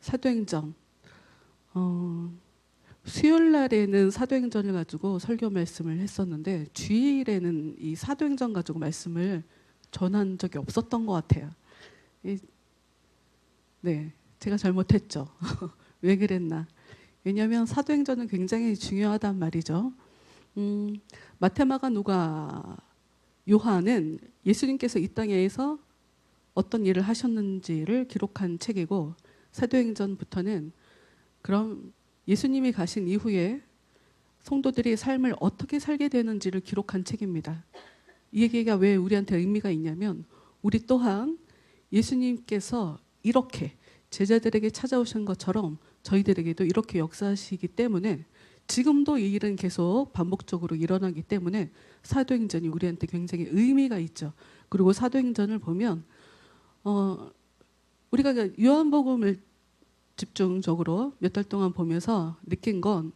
사도행전. 수요일 날에는 사도행전을 가지고 설교 말씀을 했었는데 주일에는 이 사도행전 가지고 말씀을 전한 적이 없었던 것 같아요. 네, 제가 잘못했죠. 왜 그랬나? 왜냐하면 사도행전은 굉장히 중요하단 말이죠. 마태, 마가, 누가, 요한은 예수님께서 이 땅에서 어떤 일을 하셨는지를 기록한 책이고, 사도행전부터는 그럼 예수님이 가신 이후에 성도들이 삶을 어떻게 살게 되는지를 기록한 책입니다. 이 얘기가 왜 우리한테 의미가 있냐면, 우리 또한 예수님께서 이렇게 제자들에게 찾아오신 것처럼 저희들에게도 이렇게 역사하시기 때문에, 지금도 이 일은 계속 반복적으로 일어나기 때문에 사도행전이 우리한테 굉장히 의미가 있죠. 그리고 사도행전을 보면 우리가 요한복음을 집중적으로 몇 달 동안 보면서 느낀 건,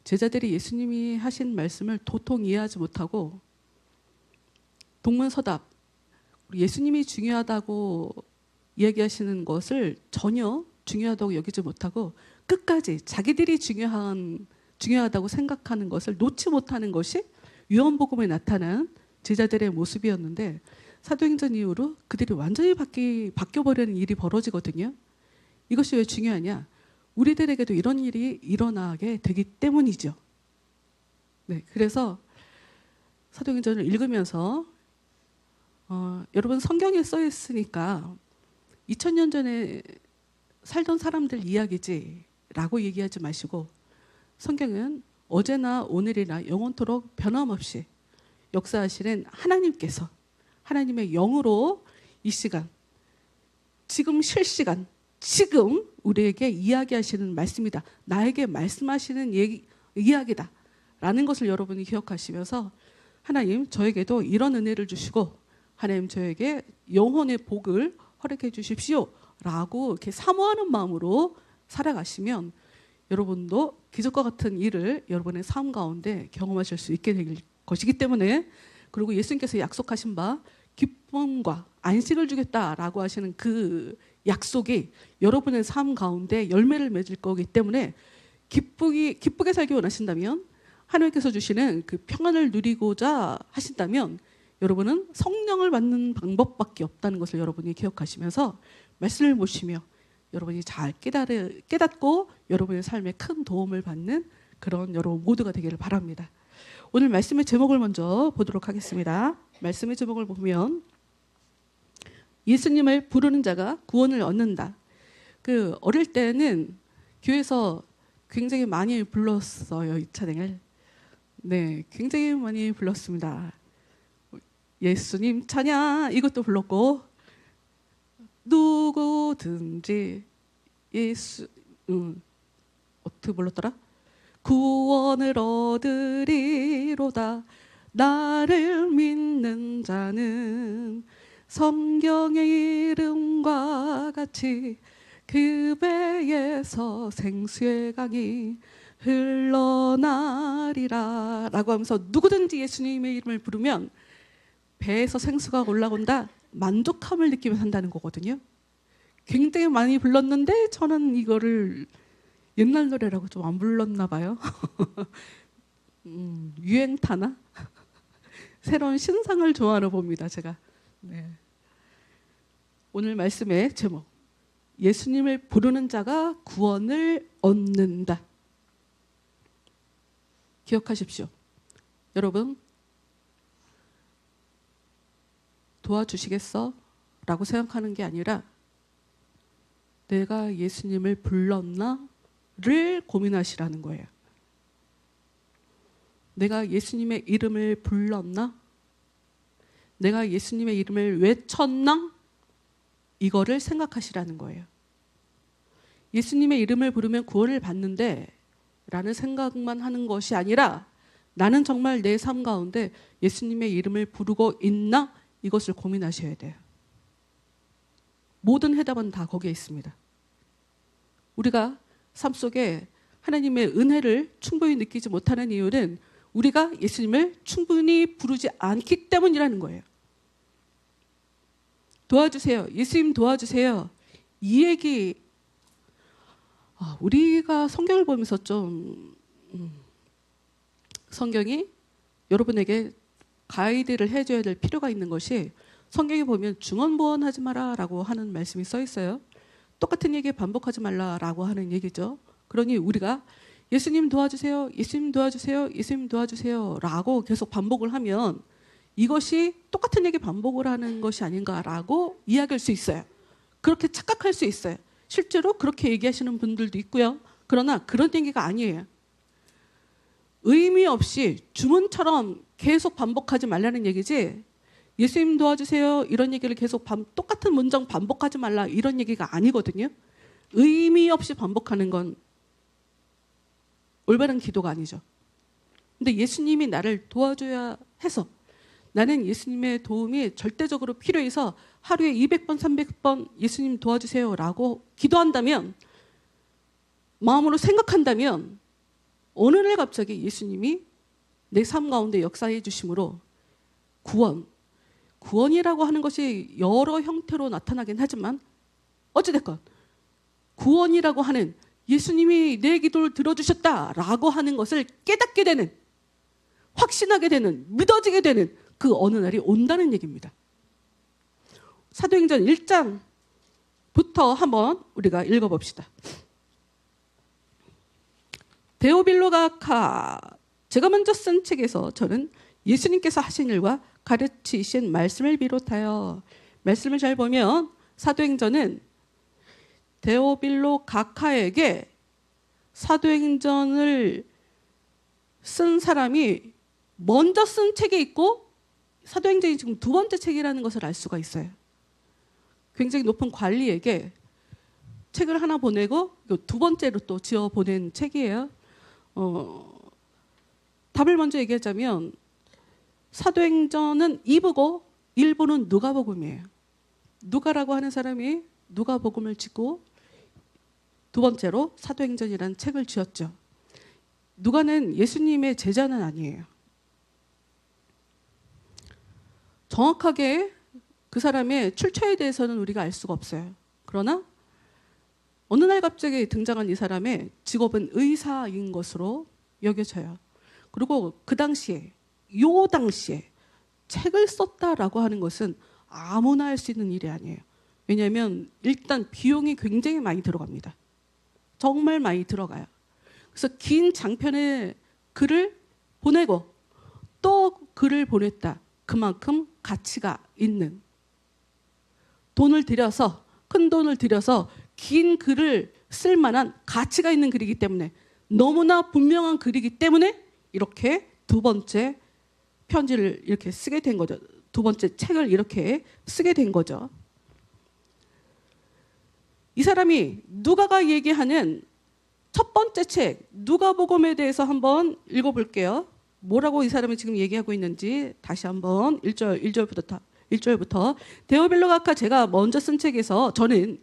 제자들이 예수님이 하신 말씀을 도통 이해하지 못하고 동문서답, 예수님이 중요하다고 이야기하시는 것을 전혀 중요하다고 여기지 못하고 끝까지 자기들이 중요하다고 생각하는 것을 놓지 못하는 것이 요한복음에 나타난 제자들의 모습이었는데, 사도행전 이후로 그들이 완전히 바뀌어버리는 일이 벌어지거든요. 이것이 왜 중요하냐? 우리들에게도 이런 일이 일어나게 되기 때문이죠. 네, 그래서 사도행전을 읽으면서 여러분, 성경에 써 있으니까 2000년 전에 살던 사람들 이야기지 라고 얘기하지 마시고, 성경은 어제나 오늘이나 영원토록 변함없이 역사하시는 하나님께서 하나님의 영으로 이 시간, 지금 실시간, 지금 우리에게 이야기하시는 말씀이다, 나에게 말씀하시는 이야기다 라는 것을 여러분이 기억하시면서, 하나님 저에게도 이런 은혜를 주시고 하나님 저에게 영혼의 복을 허락해 주십시오 라고 이렇게 사모하는 마음으로 살아가시면 여러분도 기적과 같은 일을 여러분의 삶 가운데 경험하실 수 있게 될 것이기 때문에, 그리고 예수님께서 약속하신 바 기쁨과 안식을 주겠다라고 하시는 그 약속이 여러분의 삶 가운데 열매를 맺을 거기 때문에, 기쁘게 살기 원하신다면, 하나님께서 주시는 그 평안을 누리고자 하신다면 여러분은 성령을 받는 방법밖에 없다는 것을 여러분이 기억하시면서 말씀을 보시며 여러분이 잘 깨닫고 여러분의 삶에 큰 도움을 받는 그런 여러분 모두가 되기를 바랍니다. 오늘 말씀의 제목을 먼저 보도록 하겠습니다. 말씀의 제목을 보면 예수님을 부르는 자가 구원을 얻는다. 어릴 때는 교회에서 굉장히 많이 불렀어요, 이 찬양을. 네, 굉장히 많이 불렀습니다. 예수님 찬양 이것도 불렀고, 누구든지 어떻게 불렀더라? 구원을 얻으리로다 나를 믿는 자는 성경의 이름과 같이 그 배에서 생수의 강이 흘러나리라 라고 하면서, 누구든지 예수님의 이름을 부르면 배에서 생수가 올라온다, 만족함을 느끼며 산다는 거거든요. 굉장히 많이 불렀는데 저는 이거를 옛날 노래라고 좀 안 불렀나 봐요. 유행 타나? 새로운 신상을 좋아하나 봅니다, 제가. 네. 오늘 말씀의 제목, 예수님을 부르는 자가 구원을 얻는다. 기억하십시오. 여러분, 도와주시겠어? 라고 생각하는 게 아니라, 내가 예수님을 불렀나? 를 고민하시라는 거예요. 내가 예수님의 이름을 불렀나? 내가 예수님의 이름을 외쳤나? 이거를 생각하시라는 거예요. 예수님의 이름을 부르면 구원을 받는데 라는 생각만 하는 것이 아니라, 나는 정말 내 삶 가운데 예수님의 이름을 부르고 있나? 이것을 고민하셔야 돼요. 모든 해답은 다 거기에 있습니다. 우리가 삶 속에 하나님의 은혜를 충분히 느끼지 못하는 이유는 우리가 예수님을 충분히 부르지 않기 때문이라는 거예요. 도와주세요. 예수님 도와주세요. 이 얘기 우리가 성경을 보면서 좀 성경이 여러분에게 가이드를 해줘야 될 필요가 있는 것이, 성경에 보면 중언부언하지 마라라고 하는 말씀이 써 있어요. 똑같은 얘기 반복하지 말라라고 하는 얘기죠. 그러니 우리가 예수님 도와주세요, 예수님 도와주세요, 예수님 도와주세요라고 계속 반복을 하면 이것이 똑같은 얘기 반복을 하는 것이 아닌가라고 이야기할 수 있어요. 그렇게 착각할 수 있어요. 실제로 그렇게 얘기하시는 분들도 있고요. 그러나 그런 얘기가 아니에요. 의미 없이 주문처럼 계속 반복하지 말라는 얘기지, 예수님 도와주세요 이런 얘기를 계속 똑같은 문장 반복하지 말라 이런 얘기가 아니거든요. 의미 없이 반복하는 건 올바른 기도가 아니죠. 근데 예수님이 나를 도와줘야 해서, 나는 예수님의 도움이 절대적으로 필요해서 하루에 200번 300번 예수님 도와주세요라고 기도한다면, 마음으로 생각한다면 어느 날 갑자기 예수님이 내 삶 가운데 역사해 주심으로 구원이라고 하는 것이 여러 형태로 나타나긴 하지만 어찌됐건 구원이라고 하는, 예수님이 내 기도를 들어주셨다라고 하는 것을 깨닫게 되는, 확신하게 되는, 믿어지게 되는 그 어느 날이 온다는 얘기입니다. 사도행전 1장부터 한번 우리가 읽어봅시다. 데오빌로가 제가 먼저 쓴 책에서 저는 예수님께서 하신 일과 가르치신 말씀을 비롯하여, 말씀을 잘 보면 사도행전은 데오빌로 가카에게 사도행전을 쓴 사람이 먼저 쓴 책이 있고 사도행전이 지금 두 번째 책이라는 것을 알 수가 있어요. 굉장히 높은 관리에게 책을 하나 보내고 두 번째로 또 지어 보낸 책이에요. 답을 먼저 얘기하자면 사도행전은 2부고 1부는 누가복음이에요. 누가라고 하는 사람이 누가복음을 짓고 두 번째로 사도행전이라는 책을 지었죠. 누가는 예수님의 제자는 아니에요. 정확하게 그 사람의 출처에 대해서는 우리가 알 수가 없어요. 그러나 어느 날 갑자기 등장한 이 사람의 직업은 의사인 것으로 여겨져요. 그리고 그 당시에, 요 당시에 책을 썼다라고 하는 것은 아무나 할 수 있는 일이 아니에요. 왜냐하면 일단 비용이 굉장히 많이 들어갑니다. 정말 많이 들어가요. 그래서 긴 장편의 글을 보내고 또 글을 보냈다. 그만큼 가치가 있는, 돈을 들여서, 큰 돈을 들여서 긴 글을 쓸 만한 가치가 있는 글이기 때문에, 너무나 분명한 글이기 때문에 이렇게 두 번째 편지를 이렇게 쓰게 된 거죠. 두 번째 책을 이렇게 쓰게 된 거죠. 이 사람이 누가가 얘기하는 첫 번째 책 누가복음에 대해서 한번 읽어볼게요. 뭐라고 이 사람이 지금 얘기하고 있는지 다시 한번 1절부터 데오빌로 가카 제가 먼저 쓴 책에서 저는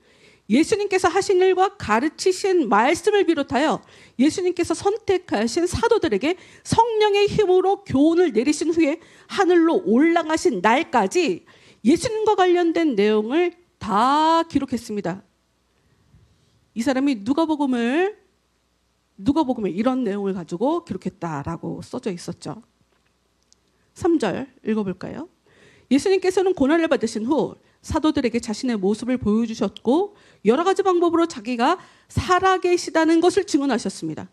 예수님께서 하신 일과 가르치신 말씀을 비롯하여 예수님께서 선택하신 사도들에게 성령의 힘으로 교훈을 내리신 후에 하늘로 올라가신 날까지 예수님과 관련된 내용을 다 기록했습니다. 이 사람이 누가복음에 이런 내용을 가지고 기록했다라고 써져 있었죠. 3절 읽어볼까요? 예수님께서는 고난을 받으신 후 사도들에게 자신의 모습을 보여주셨고 여러 가지 방법으로 자기가 살아계시다는 것을 증언하셨습니다.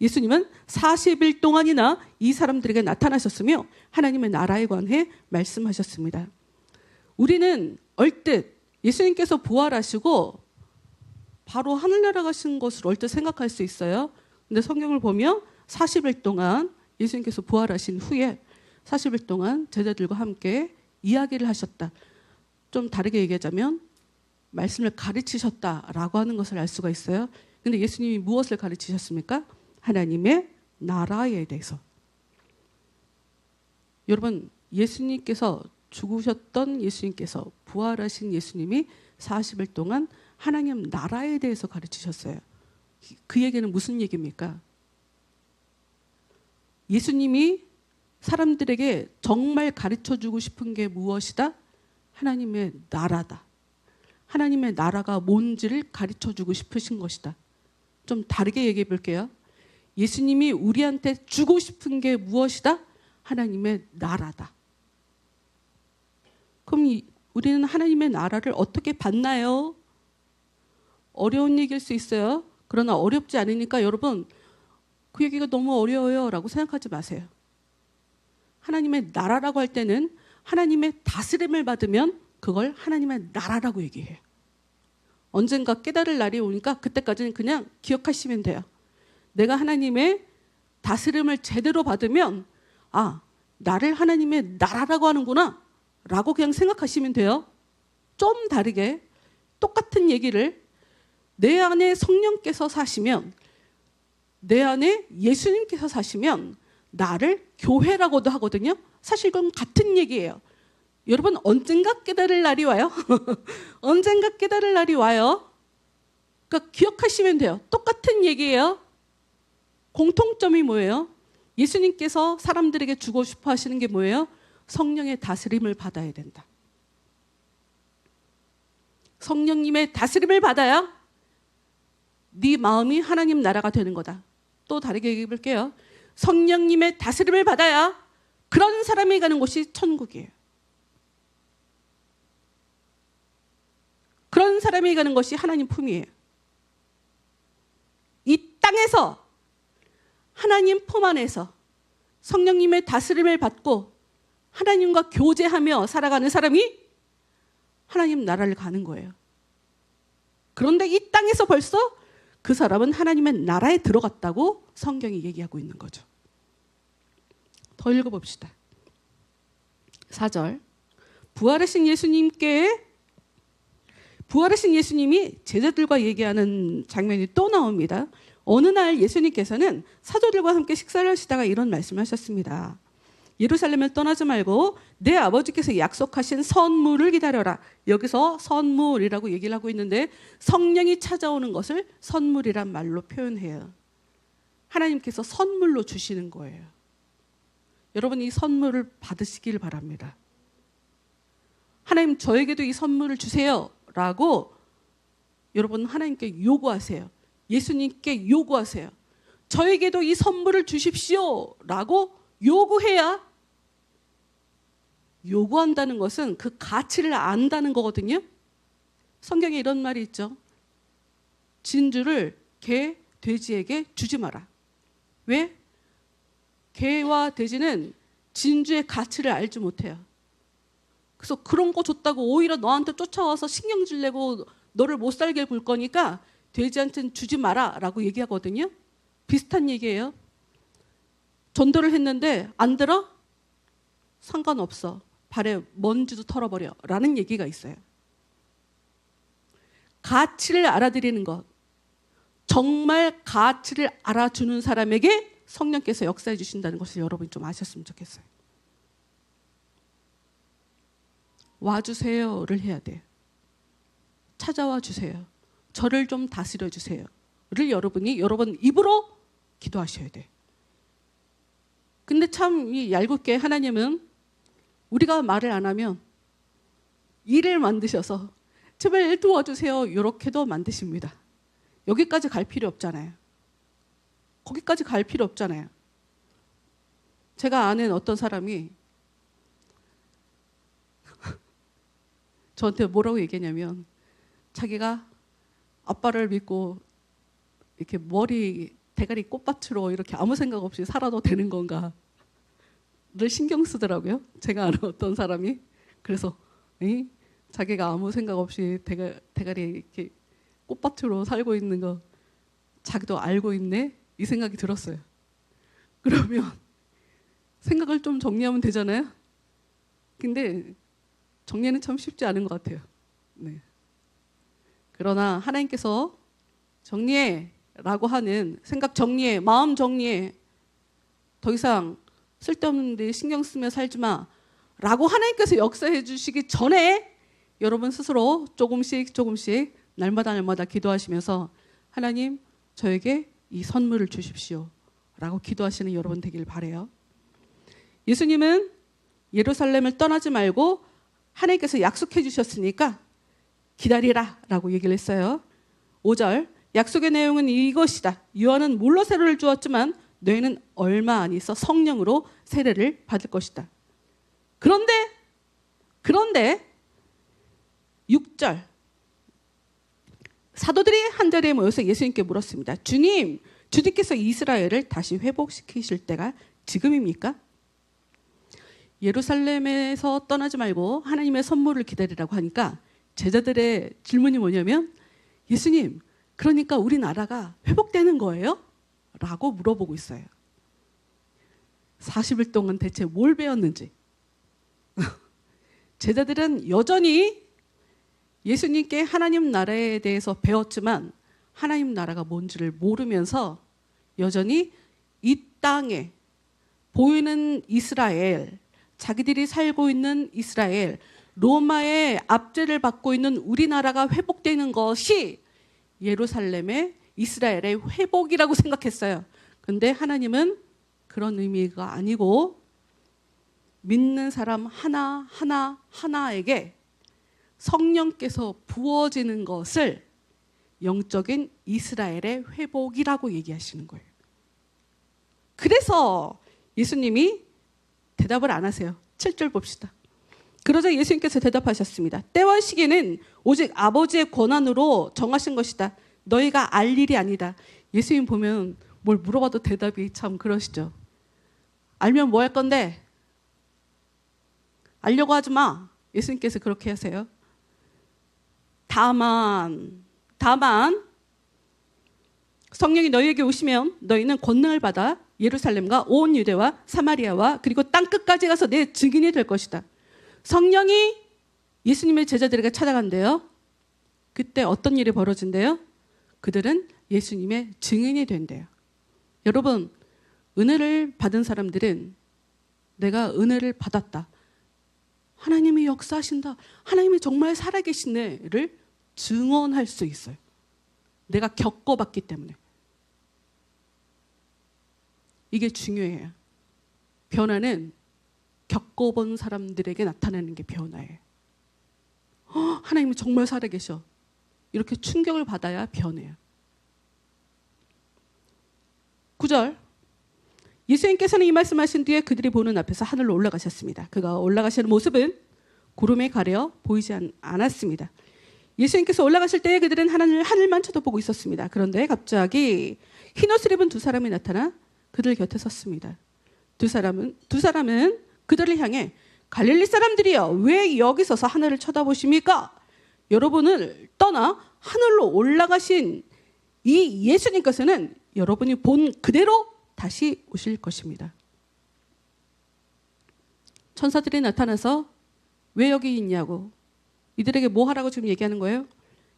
예수님은 40일 동안이나 이 사람들에게 나타나셨으며 하나님의 나라에 관해 말씀하셨습니다. 우리는 얼뜻 예수님께서 부활하시고 바로 하늘나라 가신 것으로 얼뜻 생각할 수 있어요. 근데 성경을 보면 40일 동안 예수님께서 부활하신 후에 40일 동안 제자들과 함께 이야기를 하셨다. 좀 다르게 얘기하자면 말씀을 가르치셨다라고 하는 것을 알 수가 있어요. 근데 예수님이 무엇을 가르치셨습니까? 하나님의 나라에 대해서. 여러분, 예수님께서 죽으셨던 예수님께서, 부활하신 예수님이 40일 동안 하나님 나라에 대해서 가르치셨어요. 그 얘기는 무슨 얘기입니까? 예수님이 사람들에게 정말 가르쳐주고 싶은 게 무엇이다? 하나님의 나라다. 하나님의 나라가 뭔지를 가르쳐주고 싶으신 것이다. 좀 다르게 얘기해 볼게요. 예수님이 우리한테 주고 싶은 게 무엇이다? 하나님의 나라다. 그럼 우리는 하나님의 나라를 어떻게 받나요? 어려운 얘기일 수 있어요. 그러나 어렵지 않으니까 여러분 그 얘기가 너무 어려워요 라고 생각하지 마세요. 하나님의 나라라고 할 때는 하나님의 다스림을 받으면 그걸 하나님의 나라라고 얘기해요. 언젠가 깨달을 날이 오니까 그때까지는 그냥 기억하시면 돼요. 내가 하나님의 다스림을 제대로 받으면 아, 나를 하나님의 나라라고 하는구나 라고 그냥 생각하시면 돼요. 좀 다르게 똑같은 얘기를 내 안에 성령께서 사시면, 내 안에 예수님께서 사시면 나를 교회라고도 하거든요. 사실 그건 같은 얘기예요. 여러분 언젠가 깨달을 날이 와요. 언젠가 깨달을 날이 와요. 그러니까 기억하시면 돼요. 똑같은 얘기예요. 공통점이 뭐예요? 예수님께서 사람들에게 주고 싶어 하시는 게 뭐예요? 성령의 다스림을 받아야 된다. 성령님의 다스림을 받아야 네 마음이 하나님 나라가 되는 거다. 또 다르게 얘기해 볼게요. 성령님의 다스림을 받아야 그런 사람이 가는 곳이 천국이에요. 그런 사람이 가는 것이 하나님 품이에요. 이 땅에서 하나님 품 안에서 성령님의 다스림을 받고 하나님과 교제하며 살아가는 사람이 하나님 나라를 가는 거예요. 그런데 이 땅에서 벌써 그 사람은 하나님의 나라에 들어갔다고 성경이 얘기하고 있는 거죠. 더 읽어봅시다. 4절. 부활하신 예수님이 제자들과 얘기하는 장면이 또 나옵니다. 어느 날 예수님께서는 사도들과 함께 식사를 하시다가 이런 말씀을 하셨습니다. 예루살렘을 떠나지 말고 내 아버지께서 약속하신 선물을 기다려라. 여기서 선물이라고 얘기를 하고 있는데 성령이 찾아오는 것을 선물이란 말로 표현해요. 하나님께서 선물로 주시는 거예요. 여러분 이 선물을 받으시길 바랍니다. 하나님 저에게도 이 선물을 주세요 라고 여러분 하나님께 요구하세요. 예수님께 요구하세요. 저에게도 이 선물을 주십시오 라고 요구해야, 요구한다는 것은 그 가치를 안다는 거거든요. 성경에 이런 말이 있죠. 진주를 개, 돼지에게 주지 마라. 왜? 개와 돼지는 진주의 가치를 알지 못해요. 그래서 그런 거 줬다고 오히려 너한테 쫓아와서 신경질 내고 너를 못 살게 굴 거니까 돼지한테는 주지 마라 라고 얘기하거든요. 비슷한 얘기예요. 전도를 했는데 안 들어? 상관없어. 발에 먼지도 털어버려 라는 얘기가 있어요. 가치를 알아들이는 것. 정말 가치를 알아주는 사람에게 성령께서 역사해 주신다는 것을 여러분이 좀 아셨으면 좋겠어요. 와주세요를 해야 돼요. 찾아와 주세요. 저를 좀 다스려 주세요를 여러분이 여러분 입으로 기도하셔야 돼요. 근데 참 이 얄궂게 하나님은 우리가 말을 안 하면 일을 만드셔서 제발 도와주세요 이렇게도 만드십니다. 여기까지 갈 필요 없잖아요. 거기까지 갈 필요 없잖아요. 제가 아는 어떤 사람이 저한테 뭐라고 얘기했냐면 자기가 아빠를 믿고 이렇게 대가리 꽃밭으로 이렇게 아무 생각 없이 살아도 되는 건가를 신경 쓰더라고요. 제가 아는 어떤 사람이. 그래서 자기가 아무 생각 없이 대가리 이렇게 꽃밭으로 살고 있는 거 자기도 알고 있네 이 생각이 들었어요. 그러면 생각을 좀 정리하면 되잖아요. 근데 정리는 참 쉽지 않은 것 같아요. 네. 그러나 하나님께서 정리해 라고 하는 생각 정리해, 마음 정리해, 더 이상 쓸데없는 데 신경 쓰며 살지 마 라고 하나님께서 역사해 주시기 전에 여러분 스스로 조금씩 날마다 기도하시면서 하나님 저에게 이 선물을 주십시오 라고 기도하시는 여러분 되길 바라요. 예수님은 예루살렘을 떠나지 말고 하나님께서 약속해 주셨으니까 기다리라 라고 얘기를 했어요. 5절 약속의 내용은 이것이다. 요한은 물로 세례를 주었지만 너희는 얼마 안 있어 성령으로 세례를 받을 것이다. 그런데 6절 사도들이 한자리에 모여서 예수님께 물었습니다. 주님께서 이스라엘을 다시 회복시키실 때가 지금입니까? 예루살렘에서 떠나지 말고 하나님의 선물을 기다리라고 하니까 제자들의 질문이 뭐냐면 예수님, 그러니까 우리나라가 회복되는 거예요? 라고 물어보고 있어요. 40일 동안 대체 뭘 배웠는지. 제자들은 여전히 예수님께 하나님 나라에 대해서 배웠지만 하나님 나라가 뭔지를 모르면서 여전히 이 땅에 보이는 이스라엘, 자기들이 살고 있는 이스라엘, 로마의 압제를 받고 있는 우리나라가 회복되는 것이 예루살렘의 이스라엘의 회복이라고 생각했어요. 근데 하나님은 그런 의미가 아니고 믿는 사람 하나하나에게 성령께서 부어지는 것을 영적인 이스라엘의 회복이라고 얘기하시는 거예요. 그래서 예수님이 대답을 안 하세요. 7절 봅시다. 그러자 예수님께서 대답하셨습니다. 때와 시기는 오직 아버지의 권한으로 정하신 것이다. 너희가 알 일이 아니다. 예수님 보면 뭘 물어봐도 대답이 참 그러시죠. 알면 뭐 할 건데? 알려고 하지 마. 예수님께서 그렇게 하세요. 다만 성령이 너희에게 오시면 너희는 권능을 받아 예루살렘과 온 유대와 사마리아와 그리고 땅 끝까지 가서 내 증인이 될 것이다. 성령이 예수님의 제자들에게 찾아간대요. 그때 어떤 일이 벌어진대요? 그들은 예수님의 증인이 된대요. 여러분, 은혜를 받은 사람들은 내가 은혜를 받았다. 하나님이 역사하신다. 하나님이 정말 살아계시네를 증언할 수 있어요. 내가 겪어봤기 때문에. 이게 중요해요. 변화는 겪어본 사람들에게 나타나는 게 변화예요. 하나님이 정말 살아계셔. 이렇게 충격을 받아야 변해요. 9절 예수님께서는 이 말씀하신 뒤에 그들이 보는 앞에서 하늘로 올라가셨습니다. 그가 올라가시는 모습은 구름에 가려 보이지 않았습니다. 예수님께서 올라가실 때에 그들은 하늘만 쳐다보고 있었습니다. 그런데 갑자기 흰옷을 입은 두 사람이 나타나 그들 곁에 섰습니다. 두 사람은 그들을 향해 갈릴리 사람들이여 왜 여기 서서 하늘을 쳐다보십니까? 여러분을 떠나 하늘로 올라가신 이 예수님께서는 여러분이 본 그대로 다시 오실 것입니다. 천사들이 나타나서 왜 여기 있냐고 이들에게 뭐 하라고 지금 얘기하는 거예요?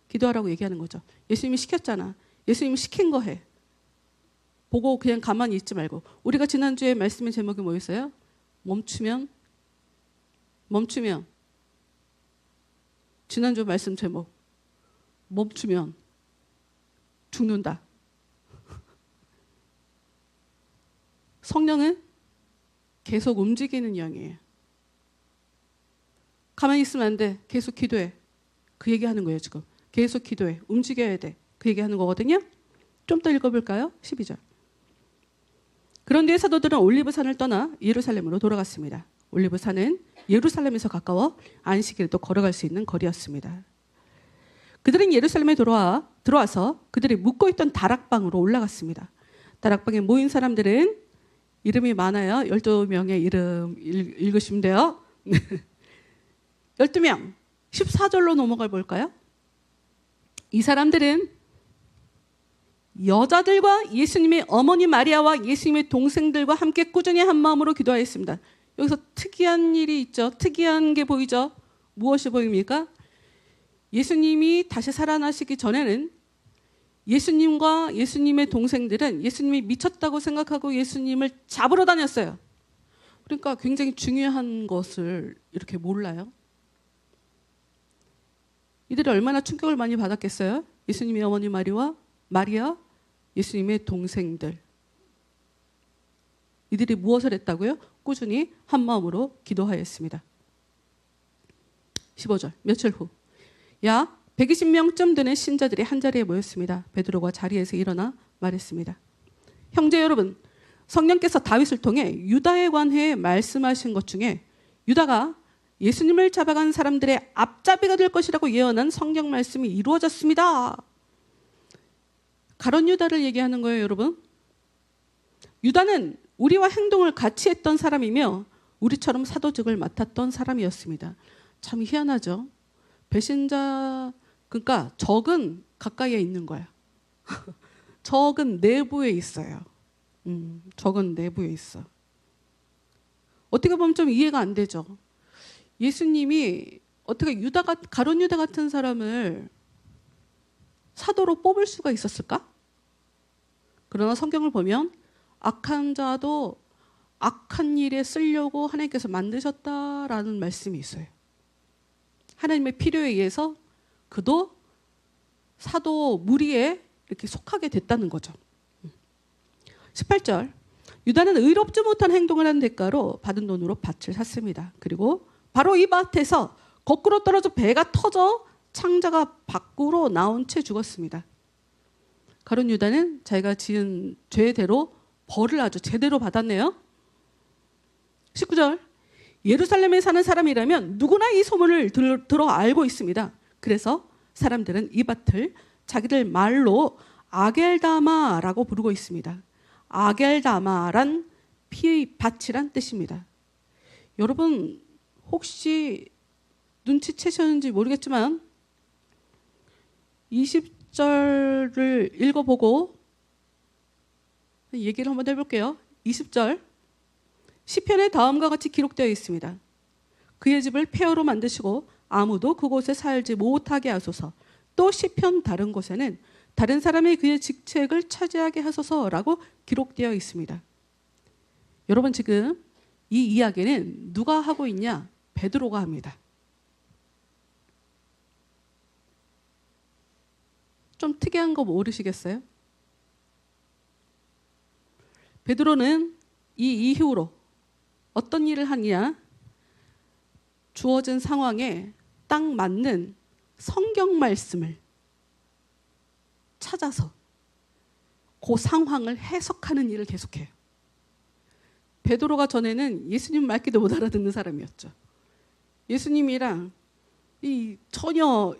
기도하라고 얘기하는 거죠. 예수님이 시켰잖아. 예수님이 시킨 거 해. 보고 그냥 가만히 있지 말고. 우리가 지난주에 말씀의 제목이 뭐였어요? 멈추면 지난주 말씀 제목 멈추면 죽는다. 성령은 계속 움직이는 영이에요. 가만히 있으면 안 돼. 계속 기도해. 그 얘기하는 거예요 지금. 계속 기도해. 움직여야 돼. 그 얘기하는 거거든요. 좀 더 읽어볼까요? 12절. 그런 뒤에 사도들은 올리브산을 떠나 예루살렘으로 돌아갔습니다. 올리브산은 예루살렘에서 가까워 안식일도 걸어갈 수 있는 거리였습니다. 그들은 예루살렘에 들어와서 그들이 묵고 있던 다락방으로 올라갔습니다. 다락방에 모인 사람들은 이름이 많아요. 12명의 이름 읽으시면 돼요. 12명. 14절로 넘어가 볼까요? 이 사람들은 여자들과 예수님의 어머니 마리아와 예수님의 동생들과 함께 꾸준히 한 마음으로 기도하였습니다. 여기서 특이한 일이 있죠. 특이한 게 보이죠. 무엇이 보입니까? 예수님이 다시 살아나시기 전에는 예수님과 예수님의 동생들은 예수님이 미쳤다고 생각하고 예수님을 잡으러 다녔어요. 그러니까 굉장히 중요한 것을 이렇게 몰라요. 이들이 얼마나 충격을 많이 받았겠어요? 예수님의 어머니 마리아, 예수님의 동생들. 이들이 무엇을 했다고요? 꾸준히 한 마음으로 기도하였습니다. 15절 며칠 후 야 120명쯤 되는 신자들이 한자리에 모였습니다. 베드로가 자리에서 일어나 말했습니다. 형제 여러분, 성령께서 다윗을 통해 유다에 관해 말씀하신 것 중에 유다가 예수님을 잡아간 사람들의 앞잡이가 될 것이라고 예언한 성경 말씀이 이루어졌습니다. 가룟 유다를 얘기하는 거예요, 여러분. 유다는 우리와 행동을 같이 했던 사람이며 우리처럼 사도직을 맡았던 사람이었습니다. 참 희한하죠. 배신자, 그러니까 적은 가까이에 있는 거야. 적은 내부에 있어요. 적은 내부에 있어. 어떻게 보면 좀 이해가 안 되죠. 예수님이 어떻게 가룟 유다 같은 사람을 사도로 뽑을 수가 있었을까? 그러나 성경을 보면 악한 자도 악한 일에 쓰려고 하나님께서 만드셨다라는 말씀이 있어요. 하나님의 필요에 의해서 그도 사도 무리에 이렇게 속하게 됐다는 거죠. 18절, 유다는 의롭지 못한 행동을 한 대가로 받은 돈으로 밭을 샀습니다. 그리고 바로 이 밭에서 거꾸로 떨어져 배가 터져 창자가 밖으로 나온 채 죽었습니다. 가룟 유다는 자기가 지은 죄대로 벌을 아주 제대로 받았네요. 19절, 예루살렘에 사는 사람이라면 누구나 이 소문을 들어 알고 있습니다. 그래서 사람들은 이 밭을 자기들 말로 아겔다마라고 부르고 있습니다. 아겔다마란 피의 밭이란 뜻입니다. 여러분 혹시 눈치채셨는지 모르겠지만 20절을 읽어보고 얘기를 한번 해볼게요. 20절, 시편에 다음과 같이 기록되어 있습니다. 그의 집을 폐허로 만드시고 아무도 그곳에 살지 못하게 하소서. 또 시편 다른 곳에는 다른 사람이 그의 직책을 차지하게 하소서라고 기록되어 있습니다. 여러분 지금 이 이야기는 누가 하고 있냐? 베드로가 합니다. 좀 특이한 거 모르시겠어요? 베드로는 이 이후로 어떤 일을 하냐? 주어진 상황에 딱 맞는 성경 말씀을 찾아서 그 상황을 해석하는 일을 계속해요. 베드로가 전에는 예수님 말귀도 못 알아듣는 사람이었죠. 예수님이랑 전혀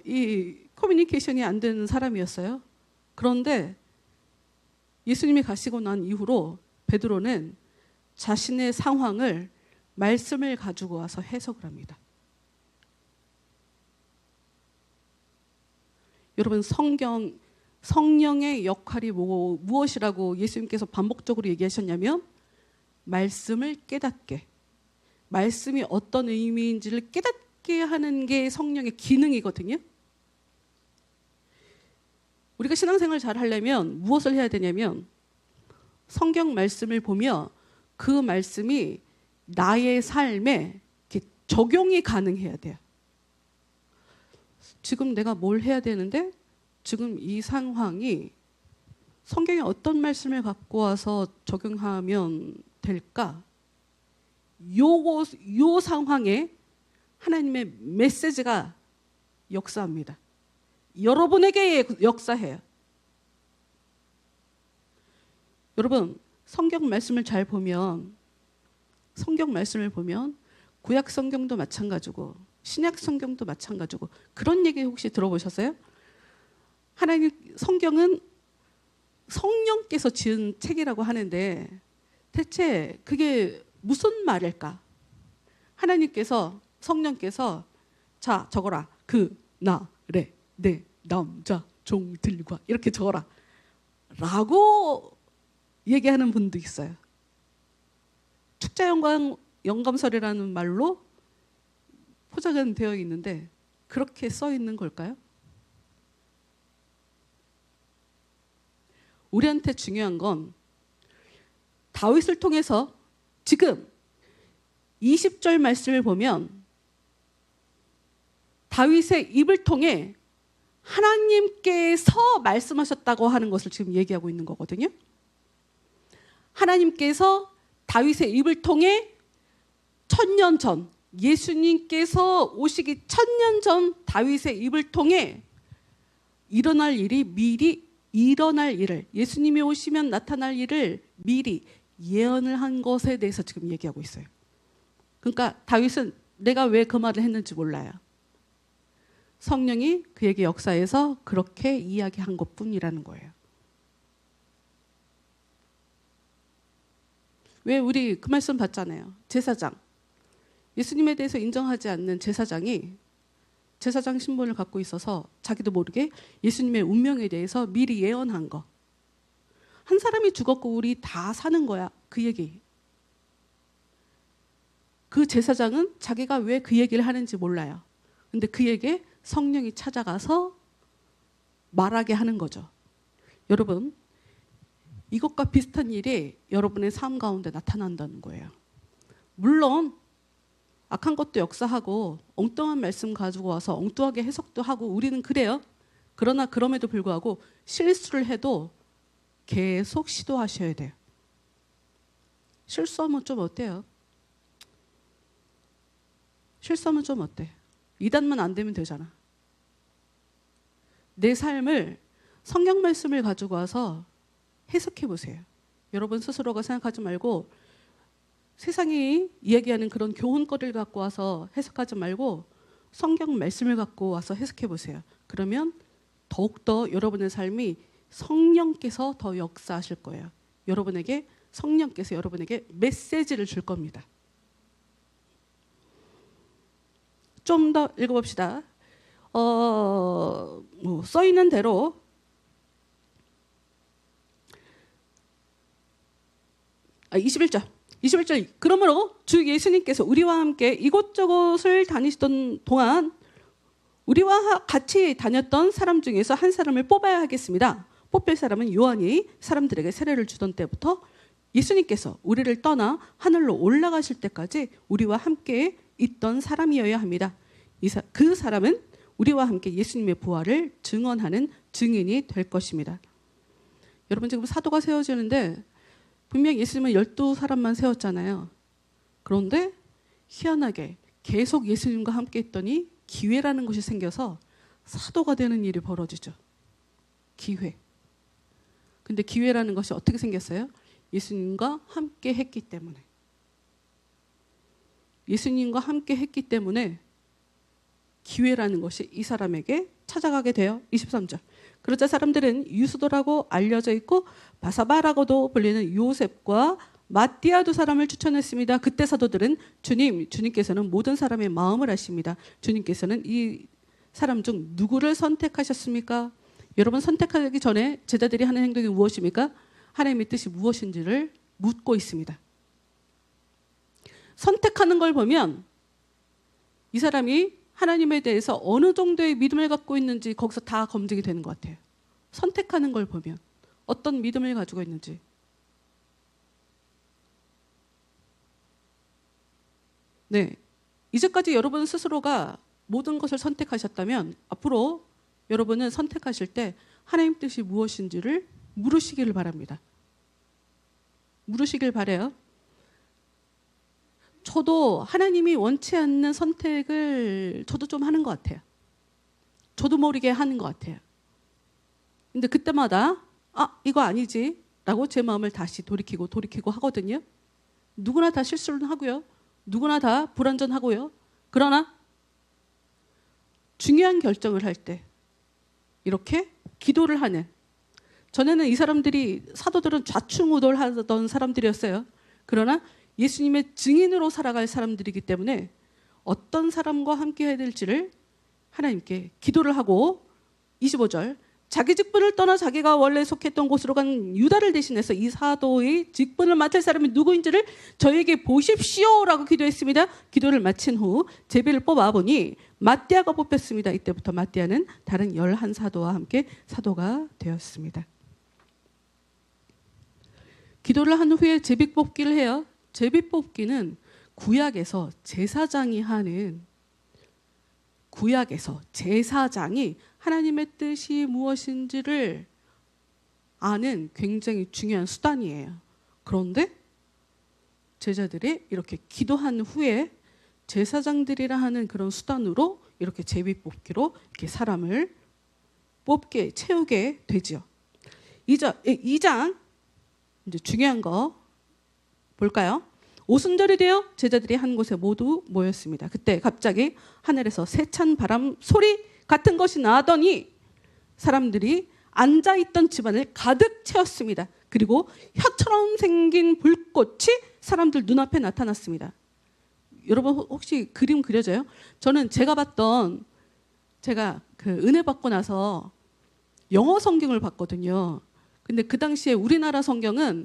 커뮤니케이션이 안 되는 사람이었어요. 그런데 예수님이 가시고 난 이후로 베드로는 자신의 상황을 말씀을 가지고 와서 해석을 합니다. 여러분 성령의 역할이 무엇이라고 예수님께서 반복적으로 얘기하셨냐면 말씀을 깨닫게, 말씀이 어떤 의미인지를 깨닫게 하는 게 성령의 기능이거든요. 우리가 신앙생활 잘 하려면 무엇을 해야 되냐면 성경 말씀을 보며 그 말씀이 나의 삶에 이렇게 적용이 가능해야 돼요. 지금 내가 뭘 해야 되는데 지금 이 상황이 성경에 어떤 말씀을 갖고 와서 적용하면 될까? 요 상황에 하나님의 메시지가 역사합니다. 여러분에게 역사해요. 여러분 성경 말씀을 잘 보면 구약 성경도 마찬가지고 신약 성경도 마찬가지고 그런 얘기 혹시 들어보셨어요? 하나님 성경은 성령께서 지은 책이라고 하는데 대체 그게 무슨 말일까? 하나님께서 성령께서 자 적어라 그나레 내 남자 종들과 이렇게 적어라 라고 얘기하는 분도 있어요. 축자영감설이라는 말로 포장은 되어 있는데 그렇게 써 있는 걸까요? 우리한테 중요한 건 다윗을 통해서 지금 20절 말씀을 보면 다윗의 입을 통해 하나님께서 말씀하셨다고 하는 것을 지금 얘기하고 있는 거거든요. 하나님께서 다윗의 입을 통해 1000년 전 예수님께서 오시기 1000년 전 다윗의 입을 통해 일어날 일이 미리 일어날 일을, 예수님이 오시면 나타날 일을 미리 예언을 한 것에 대해서 지금 얘기하고 있어요. 그러니까 다윗은 내가 왜 그 말을 했는지 몰라요. 성령이 그에게 역사해서 그렇게 이야기한 것뿐이라는 거예요. 왜 우리 그 말씀 봤잖아요. 제사장. 예수님에 대해서 인정하지 않는 제사장이 제사장 신분을 갖고 있어서 자기도 모르게 예수님의 운명에 대해서 미리 예언한 거. 한 사람이 죽었고 우리 다 사는 거야. 그 얘기. 그 제사장은 자기가 왜 그 얘기를 하는지 몰라요. 근데 그에게 성령이 찾아가서 말하게 하는 거죠. 여러분, 이것과 비슷한 일이 여러분의 삶 가운데 나타난다는 거예요. 물론 악한 것도 역사하고 엉뚱한 말씀 가지고 와서 엉뚱하게 해석도 하고 우리는 그래요. 그러나 그럼에도 불구하고 실수를 해도 계속 시도하셔야 돼요. 실수하면 좀 어때요? 실수하면 좀 어때? 2단만 안 되면 되잖아. 내 삶을 성경 말씀을 가지고 와서 해석해 보세요. 여러분 스스로가 생각하지 말고 세상이 이야기하는 그런 교훈거리를 갖고 와서 해석하지 말고 성경 말씀을 갖고 와서 해석해 보세요. 그러면 더욱더 여러분의 삶이 성령께서 더 역사하실 거예요. 성령께서 여러분에게 메시지를 줄 겁니다. 좀 더 읽어봅시다. 써 있는 대로 21절. 그러므로 주 예수님께서 우리와 함께 이곳저곳을 다니시던 동안 우리와 같이 다녔던 사람 중에서 한 사람을 뽑아야 하겠습니다. 뽑힐 사람은 요한이 사람들에게 세례를 주던 때부터 예수님께서 우리를 떠나 하늘로 올라가실 때까지 우리와 함께 있던 사람이어야 합니다. 그 사람은 우리와 함께 예수님의 부활을 증언하는 증인이 될 것입니다. 여러분 지금 사도가 세워지는데 분명 예수님은 12사람만 세웠잖아요. 그런데 희한하게 계속 예수님과 함께 있더니 기회라는 것이 생겨서 사도가 되는 일이 벌어지죠. 기회. 근데 기회라는 것이 어떻게 생겼어요? 예수님과 함께 했기 때문에. 예수님과 함께 했기 때문에 기회라는 것이 이 사람에게 찾아가게 돼요. 23절. 그러자 사람들은 유수도라고 알려져 있고 바사바라고도 불리는 요셉과 마띠아 두 사람을 추천했습니다. 그때 사도들은 주님께서는 모든 사람의 마음을 아십니다. 주님께서는 이 사람 중 누구를 선택하셨습니까? 여러분 선택하기 전에 제자들이 하는 행동이 무엇입니까? 하나님의 뜻이 무엇인지를 묻고 있습니다. 선택하는 걸 보면 이 사람이 하나님에 대해서 어느 정도의 믿음을 갖고 있는지 거기서 다 검증이 되는 것 같아요. 선택하는 걸 보면 어떤 믿음을 가지고 있는지. 네, 이제까지 여러분 스스로가 모든 것을 선택하셨다면 앞으로 여러분은 선택하실 때 하나님 뜻이 무엇인지를 물으시기를 바랍니다. 물으시길 바라요. 저도 하나님이 원치 않는 선택을 저도 좀 하는 것 같아요. 저도 모르게 하는 것 같아요. 근데 그때마다 이거 아니지 라고 제 마음을 다시 돌이키고 하거든요. 누구나 다 실수는 하고요. 누구나 다 불완전하고요. 그러나 중요한 결정을 할 때 이렇게 기도를 하는, 전에는 이 사람들이 사도들은 좌충우돌하던 사람들이었어요. 그러나 예수님의 증인으로 살아갈 사람들이기 때문에 어떤 사람과 함께 해야 될지를 하나님께 기도를 하고 25절 자기 직분을 떠나 자기가 원래 속했던 곳으로 간 유다를 대신해서 이 사도의 직분을 맡을 사람이 누구인지를 저에게 보십시오라고 기도했습니다. 기도를 마친 후 제비를 뽑아보니 마띠아가 뽑혔습니다. 이때부터 마띠아는 다른 11사도와 함께 사도가 되었습니다. 기도를 한 후에 제비 뽑기를 해요. 제비 뽑기는 구약에서 제사장이 하는, 구약에서 제사장이 하나님의 뜻이 무엇인지를 아는 굉장히 중요한 수단이에요. 그런데 제자들이 이렇게 기도한 후에 제사장들이라 하는 그런 수단으로 이렇게 제비 뽑기로 이렇게 사람을 뽑게 채우게 되지요. 2장 이제 중요한 거 볼까요? 오순절이 되어 제자들이 한 곳에 모두 모였습니다. 그때 갑자기 하늘에서 세찬 바람 소리 같은 것이 나더니 사람들이 앉아있던 집안을 가득 채웠습니다. 그리고 혀처럼 생긴 불꽃이 사람들 눈앞에 나타났습니다. 여러분 혹시 그림 그려져요? 저는 제가 그 은혜 받고 나서 영어 성경을 봤거든요. 근데 그 당시에 우리나라 성경은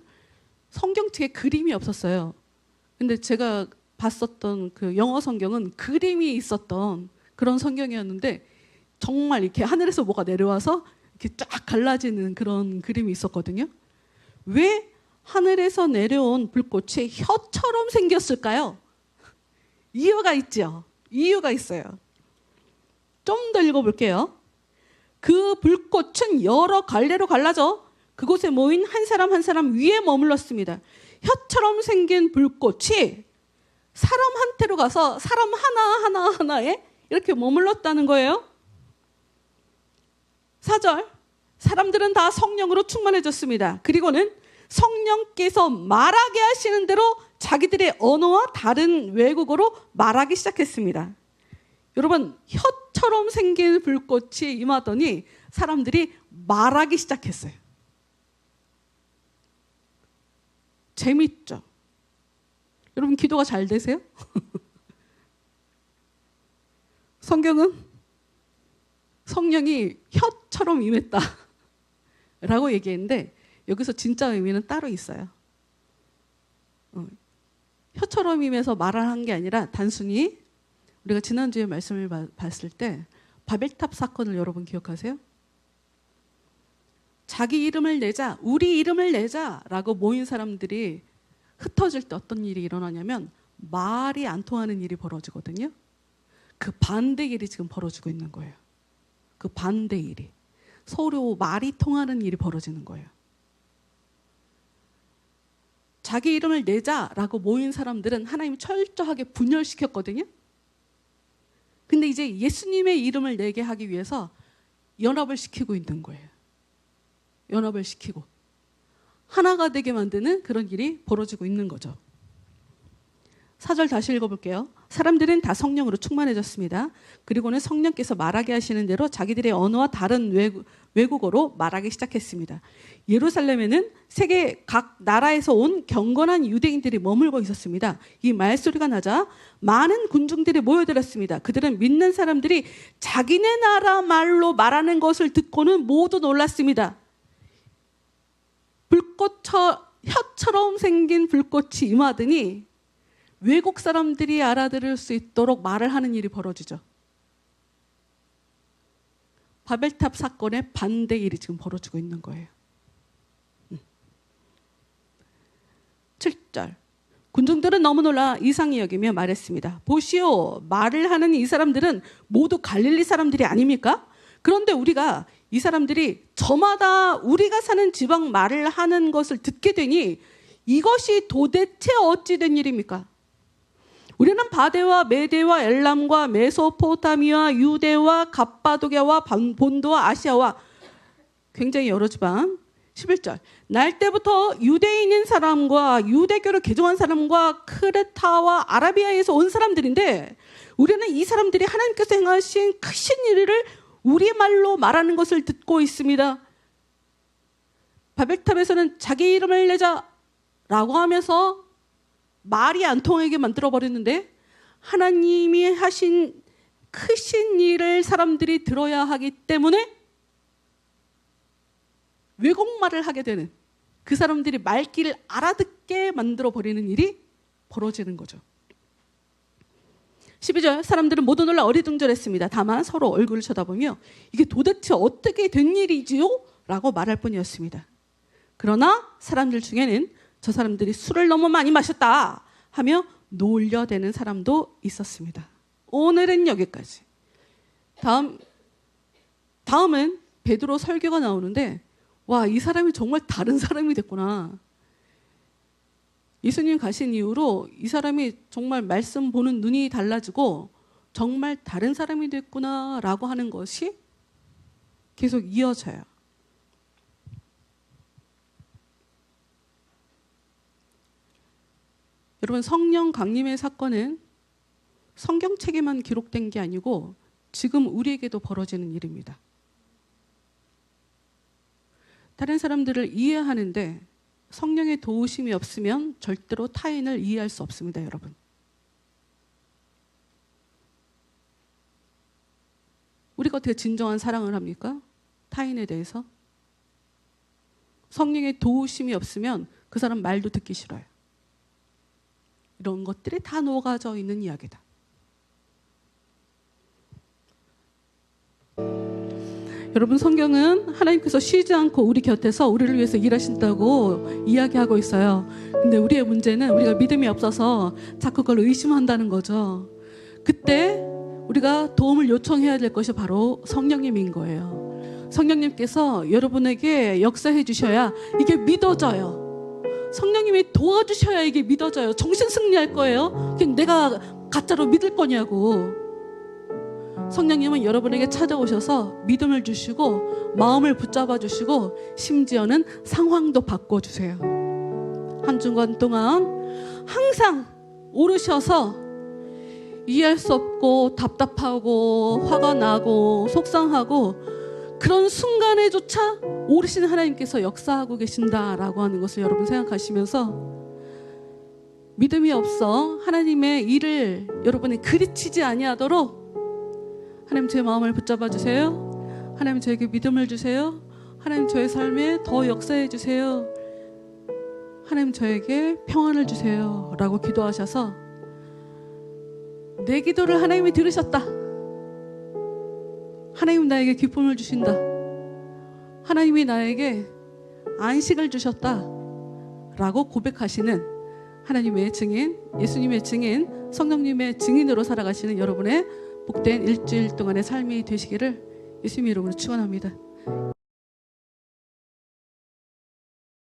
성경책에 그림이 없었어요. 근데 제가 봤었던 그 영어 성경은 그림이 있었던 그런 성경이었는데 정말 이렇게 하늘에서 뭐가 내려와서 이렇게 쫙 갈라지는 그런 그림이 있었거든요. 왜 하늘에서 내려온 불꽃이 혀처럼 생겼을까요? 이유가 있죠. 이유가 있어요. 좀 더 읽어볼게요. 그 불꽃은 여러 갈래로 갈라져 그곳에 모인 한 사람 한 사람 위에 머물렀습니다. 혀처럼 생긴 불꽃이 사람한테로 가서 사람 하나에 이렇게 머물렀다는 거예요. 4절, 사람들은 다 성령으로 충만해졌습니다. 그리고는 성령께서 말하게 하시는 대로 자기들의 언어와 다른 외국어로 말하기 시작했습니다. 여러분, 혀처럼 생긴 불꽃이 임하더니 사람들이 말하기 시작했어요. 재밌죠? 여러분 기도가 잘 되세요? 성경은 성령이 혀처럼 임했다 라고 얘기했는데 여기서 진짜 의미는 따로 있어요. 혀처럼 임해서 말을 한 게 아니라 단순히 우리가 지난주에 말씀을 봤을 때 바벨탑 사건을 여러분 기억하세요? 자기 이름을 내자, 우리 이름을 내자라고 모인 사람들이 흩어질 때 어떤 일이 일어나냐면 말이 안 통하는 일이 벌어지거든요. 그 반대 일이 지금 벌어지고 있는 거예요. 그 반대 일이. 서로 말이 통하는 일이 벌어지는 거예요. 자기 이름을 내자라고 모인 사람들은 하나님이 철저하게 분열시켰거든요. 근데 이제 예수님의 이름을 내게 하기 위해서 연합을 시키고 있는 거예요. 연합을 시키고 하나가 되게 만드는 그런 일이 벌어지고 있는 거죠. 4절 다시 읽어볼게요. 사람들은 다 성령으로 충만해졌습니다. 그리고는 성령께서 말하게 하시는 대로 자기들의 언어와 다른 외국어로 말하기 시작했습니다. 예루살렘에는 세계 각 나라에서 온 경건한 유대인들이 머물고 있었습니다. 이 말소리가 나자 많은 군중들이 모여들었습니다. 그들은 믿는 사람들이 자기네 나라 말로 말하는 것을 듣고는 모두 놀랐습니다. 혀처럼 생긴 불꽃이 임하더니 외국 사람들이 알아들을 수 있도록 말을 하는 일이 벌어지죠. 바벨탑 사건의 반대 일이 지금 벌어지고 있는 거예요. 7절, 군중들은 너무 놀라 이상히 여기며 말했습니다. 보시오, 말을 하는 이 사람들은 모두 갈릴리 사람들이 아닙니까? 그런데 우리가 이 사람들이 저마다 우리가 사는 지방 말을 하는 것을 듣게 되니 이것이 도대체 어찌 된 일입니까? 우리는 바데와 메데와 엘람과 메소포타미아, 유대와 갑바도게와 본도와 아시아와 굉장히 여러 지방. 11절, 날 때부터 유대인인 사람과 유대교를 개종한 사람과 크레타와 아라비아에서 온 사람들인데 우리는 이 사람들이 하나님께서 행하신 크신 일을 우리말로 말하는 것을 듣고 있습니다. 바벨탑에서는 자기 이름을 내자라고 하면서 말이 안 통하게 만들어버렸는데 하나님이 하신 크신 일을 사람들이 들어야 하기 때문에 외국말을 하게 되는, 그 사람들이 말귀를 알아듣게 만들어버리는 일이 벌어지는 거죠. 12절, 사람들은 모두 놀라 어리둥절했습니다. 다만 서로 얼굴을 쳐다보며 이게 도대체 어떻게 된 일이지요? 라고 말할 뿐이었습니다. 그러나 사람들 중에는 저 사람들이 술을 너무 많이 마셨다 하며 놀려대는 사람도 있었습니다. 오늘은 여기까지. 다음은 베드로 설교가 나오는데 와, 이 사람이 정말 다른 사람이 됐구나. 예수님 가신 이후로 이 사람이 정말 말씀 보는 눈이 달라지고 정말 다른 사람이 됐구나라고 하는 것이 계속 이어져요. 여러분, 성령 강림의 사건은 성경책에만 기록된 게 아니고 지금 우리에게도 벌어지는 일입니다. 다른 사람들을 이해하는데 성령의 도우심이 없으면 절대로 타인을 이해할 수 없습니다, 여러분. 우리가 어떻게 진정한 사랑을 합니까? 타인에 대해서? 성령의 도우심이 없으면 그 사람 말도 듣기 싫어요. 이런 것들이 다 녹아져 있는 이야기다. 여러분, 성경은 하나님께서 쉬지 않고 우리 곁에서 우리를 위해서 일하신다고 이야기하고 있어요. 근데 우리의 문제는 우리가 믿음이 없어서 자꾸 그걸 의심한다는 거죠. 그때 우리가 도움을 요청해야 될 것이 바로 성령님인 거예요. 성령님께서 여러분에게 역사해 주셔야 이게 믿어져요. 성령님이 도와주셔야 이게 믿어져요. 정신 승리할 거예요. 그냥 내가 가짜로 믿을 거냐고. 성령님은 여러분에게 찾아오셔서 믿음을 주시고 마음을 붙잡아 주시고 심지어는 상황도 바꿔주세요. 한 주간 동안 항상 오르셔서 이해할 수 없고 답답하고 화가 나고 속상하고 그런 순간에조차 오르신 하나님께서 역사하고 계신다라고 하는 것을 여러분 생각하시면서 믿음이 없어 하나님의 일을 여러분이 그리치지 아니하도록 하나님 제 마음을 붙잡아 주세요. 하나님 저에게 믿음을 주세요. 하나님 저의 삶에 더 역사해 주세요. 하나님 저에게 평안을 주세요 라고 기도하셔서 내 기도를 하나님이 들으셨다. 하나님 나에게 기쁨을 주신다. 하나님이 나에게 안식을 주셨다 라고 고백하시는 하나님의 증인, 예수님의 증인, 성령님의 증인으로 살아가시는 여러분의 복된 일주일 동안의 삶이 되시기를 예수님 이름으로 축원합니다.